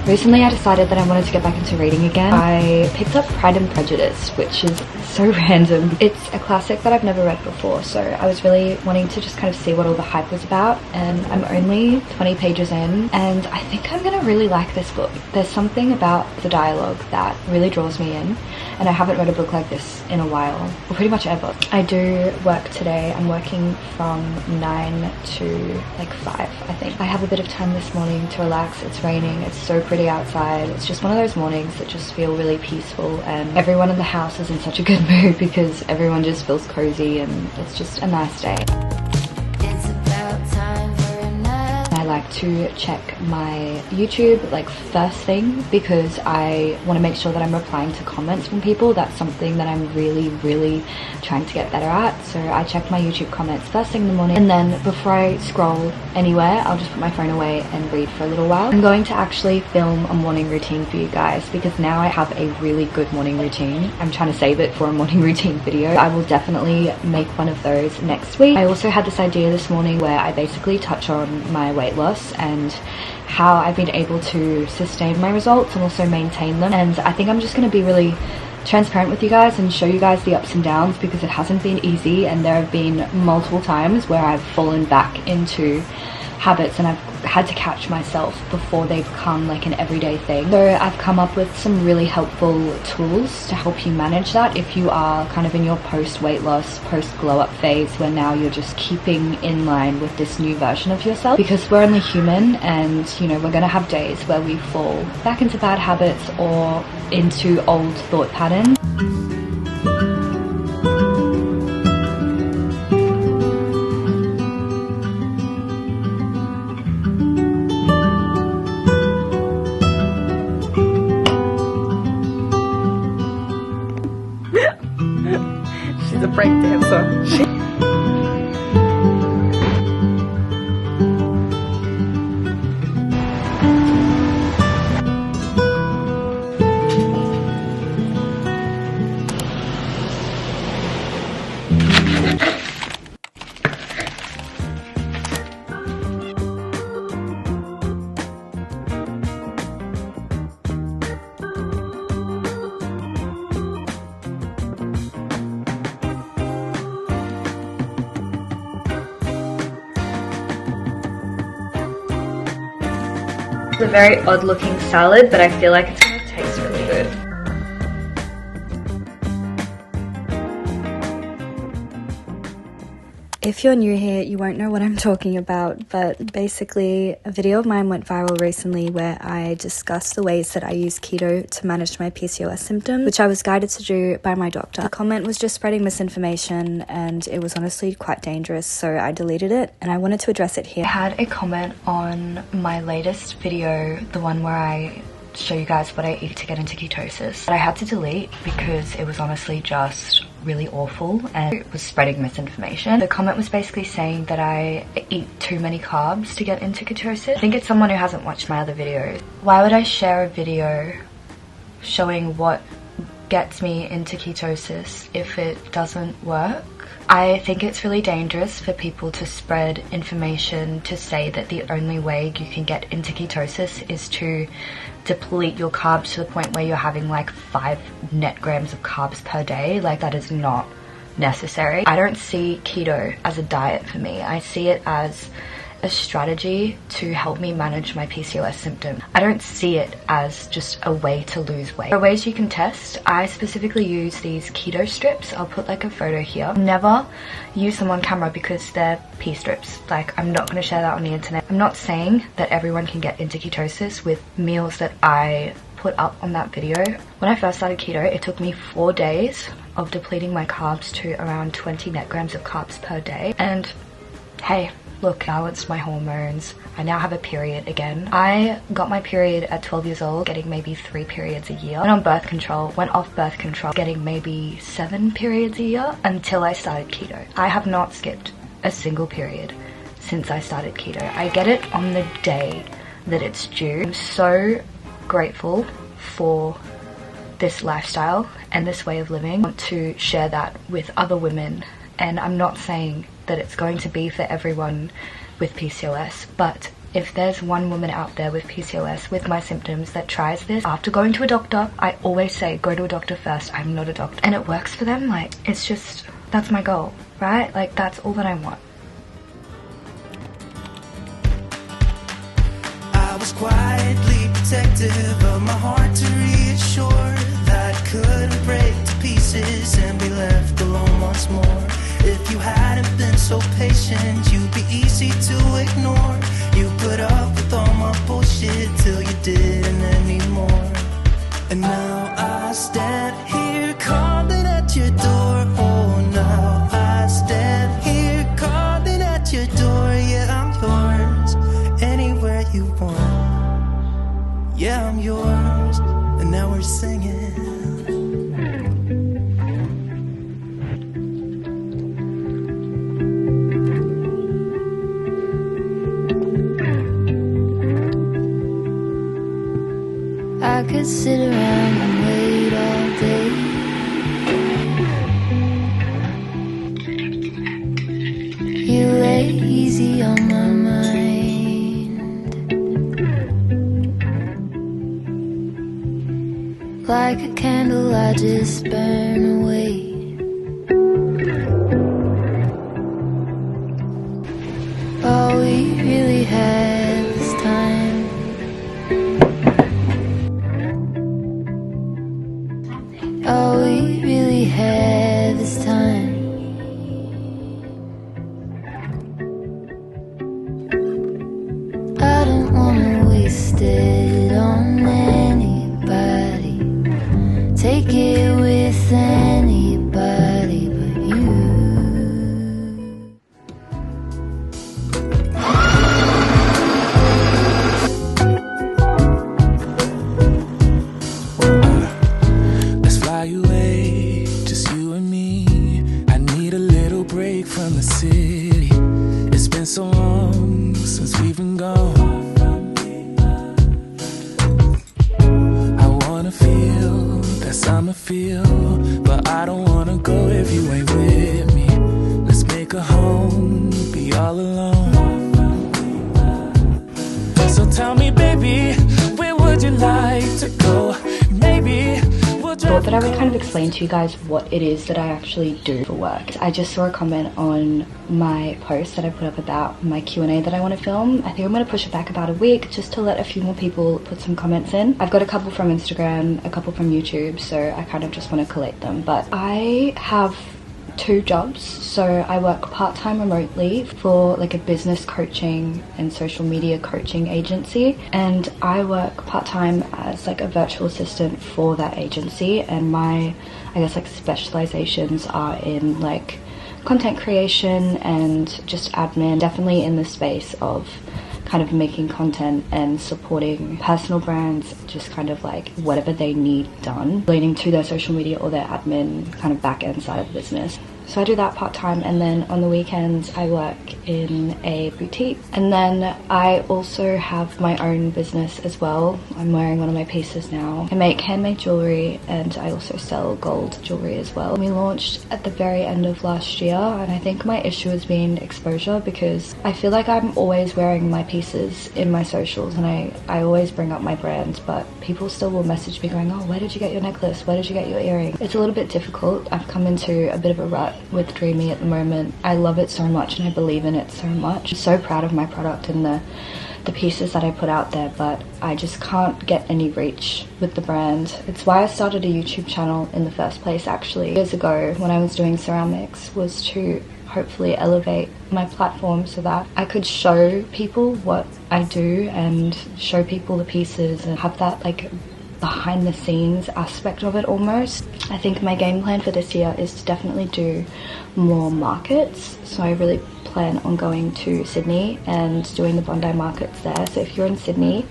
Recently I decided that I wanted to get back into reading again. I picked up Pride and Prejudice, which is so random. It's a classic that I've never read before, so I was really wanting to just kind of see what all the hype was about, and I'm only 20 pages in and I think I'm gonna really like this book. There's something about the dialogue that really draws me in, and I haven't read a book like this in a while, or pretty much ever. I do work today. I'm working from 9 to like 5, I think. I have a bit of time this morning to relax. It's raining, it's so pretty outside. It's just one of those mornings that just feel really peaceful, and everyone in the house is in such a good mood because everyone just feels cozy and it's just a nice day. I like to check my YouTube like first thing because I want to make sure that I'm replying to comments from people. That's something that I'm really trying to get better at. So I check my YouTube comments first thing in the morning, and then before I scroll anywhere, I'll just put my phone away and read for a little while. I'm going to actually film a morning routine for you guys because now I have a really good morning routine. I'm trying to save it for a morning routine video. I will definitely make one of those next week. I also had this idea this morning where I basically touch on my weight loss and how I've been able to sustain my results and also maintain them. And I think I'm just going to be really transparent with you guys and show you guys the ups and downs because it hasn't been easy, and there have been multiple times where I've fallen back into habits and I've had to catch myself before they become like an everyday thing. So I've come up with some really helpful tools to help you manage that if you are kind of in your post weight loss, post glow up phase where now you're just keeping in line with this new version of yourself, because we're only human and you know we're gonna have days where we fall back into bad habits or into old thought patterns. She's a break dancer. It's a very odd looking salad, but I feel like it's going to taste really good. If you're new here, you won't know what I'm talking about, but basically a video of mine went viral recently where I discussed the ways that I use keto to manage my PCOS symptoms, which I was guided to do by my doctor. The comment was just spreading misinformation and it was honestly quite dangerous, so I deleted it and I wanted to address it here. I had a comment on my latest video, the one where I show you guys what I eat to get into ketosis, that I had to delete because it was honestly just really awful and it was spreading misinformation. The comment was basically saying that I eat too many carbs to get into ketosis. I think it's someone who hasn't watched my other videos. Why would I share a video showing what gets me into ketosis if it doesn't work? I think it's really dangerous for people to spread information to say that the only way you can get into ketosis is to deplete your carbs to the point where you're having like 5 net grams of carbs per day. Like, that is not necessary. I don't see keto as a diet for me. I see it as a strategy to help me manage my PCOS symptoms. I don't see it as just a way to lose weight. There are ways you can test. I specifically use these keto strips. I'll put like a photo here. Never use them on camera because they're pee strips. Like, I'm not going to share that on the internet. I'm not saying that everyone can get into ketosis with meals that I put up on that video. When I first started keto, it took me 4 days of depleting my carbs to around 20 net grams of carbs per day. And hey, look, balanced my hormones. I now have a period again. I got my period at 12 years old, getting maybe 3 periods a year. Went on birth control, went off birth control, getting maybe 7 periods a year until I started keto. I have not skipped a single period since I started keto. I get it on the day that it's due. I'm so grateful for this lifestyle and this way of living. I want to share that with other women, and I'm not saying that it's going to be for everyone with PCOS, but if there's one woman out there with PCOS with my symptoms that tries this after going to a doctor, I always say go to a doctor first. I'm not a doctor. And it works for them. Like, it's just, that's my goal, right? Like, that's all that I want. I was quietly protective of my heart to reassure that I couldn't break to pieces and be left alone once more. If you hadn't been so patient, you'd be easy to ignore. You put up with all my bullshit till you didn't anymore. And now I stand here calling at your door. Oh, now I stand here calling at your door. Yeah, I'm yours, anywhere you want. Yeah, I'm yours, and now we're singing. I could sit around and wait all day. You lay easy on my mind. Like a candle I just burn away. All we really had this time. All we really had this time. I don't wanna waste it on anybody. Take it with anybody but you. From the city, it's been so long since we've been gone. I wanna feel that summer feel, but I don't wanna go if you ain't with me. Let's make a home, be all alone. So tell me, baby, where would you like to go? Maybe I thought that I would kind of explain to you guys what it is that I actually do for work. I just saw a comment on my post that I put up about my Q&A that I want to film. I think I'm going to push it back about a week just to let a few more people put some comments in. I've got a couple from Instagram, a couple from YouTube, so I kind of just want to collate them. But I have 2 jobs. So I work part-time remotely for like a business coaching and social media coaching agency, and I work part-time as like a virtual assistant for that agency, and my I guess like specializations are in like content creation and just admin, definitely in the space of kind of making content and supporting personal brands, just kind of like whatever they need done relating to their social media or their admin kind of back end side of the business. So I do that part-time, and then on the weekends I work in a boutique, and then I also have my own business as well. I'm wearing one of my pieces now. I make handmade jewelry, and I also sell gold jewelry as well. We launched at the very end of last year, and I think my issue has been exposure, because I feel like I'm always wearing my pieces in my socials, and I always bring up my brand, but people still will message me going, oh, where did you get your necklace? Where did you get your earring? It's a little bit difficult. I've come into a bit of a rut with Dreamy at the moment. I love it so much and I believe in it so much. I'm so proud of my product and the pieces that I put out there, but I just can't get any reach with the brand. It's why I started a YouTube channel in the first place, actually. Years ago when I was doing ceramics, was to hopefully elevate my platform so that I could show people what I do and show people the pieces and have that like behind the scenes aspect of it almost. I think my game plan for this year is to definitely do more markets. So I really plan on going to Sydney and doing the Bondi markets there. So if you're in Sydney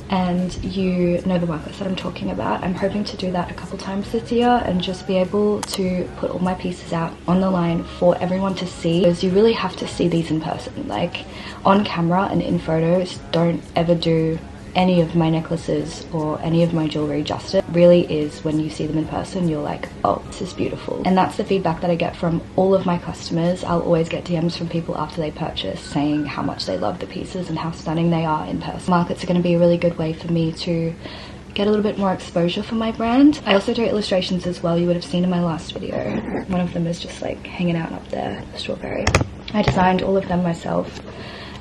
and you know the markets that I'm talking about, I'm hoping to do that a couple times this year and just be able to put all my pieces out on the line for everyone to see, because you really have to see these in person. Like on camera and in photos, don't ever do any of my necklaces or any of my jewelry justice. Really is when you see them in person, you're like, oh, this is beautiful. And that's the feedback that I get from all of my customers. I'll always get DMs from people after they purchase saying how much they love the pieces and how stunning they are in person. Markets are going to be a really good way for me to get a little bit more exposure for my brand. I also do illustrations as well. You would have seen in my last video. One of them is just like hanging out up there, the strawberry. I designed all of them myself,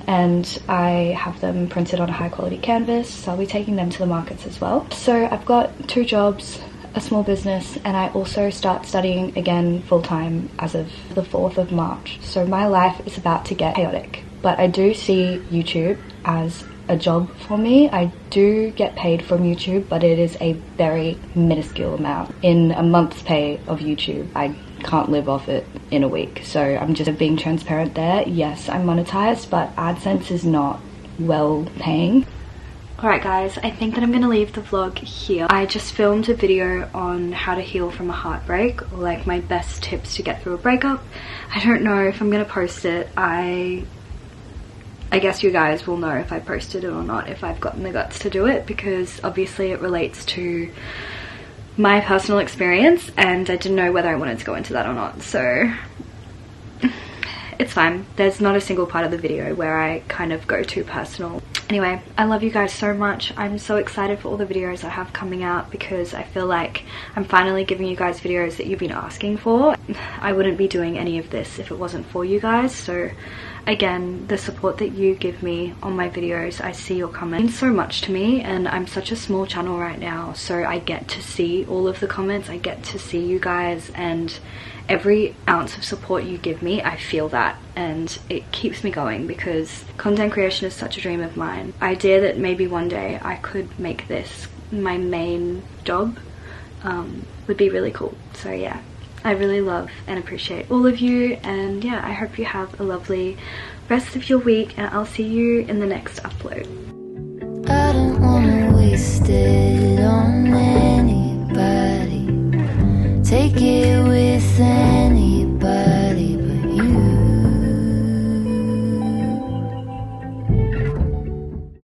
and I have them printed on a high quality canvas, so I'll be taking them to the markets as well. So I've got 2 jobs, a small business, and I also start studying again full-time as of the 4th of March. So my life is about to get chaotic, but I do see YouTube as a job for me. I do get paid from YouTube, but it is a very minuscule amount. In a month's pay of YouTube, I can't live off it in a week. So I'm just being transparent there. Yes, I'm monetized, but AdSense is not well paying. Alright guys, I think that I'm gonna leave the vlog here. I just filmed a video on how to heal from a heartbreak, or like my best tips to get through a breakup. I don't know if I'm gonna post it. I guess you guys will know if I posted it or not, if I've gotten the guts to do it, because obviously it relates to my personal experience and I didn't know whether I wanted to go into that or not, so it's fine. There's not a single part of the video where I kind of go too personal. Anyway, I love you guys so much. I'm so excited for all the videos I have coming out because I feel like I'm finally giving you guys videos that you've been asking for. I wouldn't be doing any of this if it wasn't for you guys, so again, the support that you give me on my videos, I see your comments, it means so much to me, and I'm such a small channel right now, so I get to see all of the comments, I get to see you guys, and every ounce of support you give me, I feel that, and it keeps me going because content creation is such a dream of mine. I dare that maybe one day I could make this my main job. Would be really cool. So yeah, I really love and appreciate all of you, and yeah, I hope you have a lovely rest of your week, and I'll see you in the next upload. I don't wanna waste it.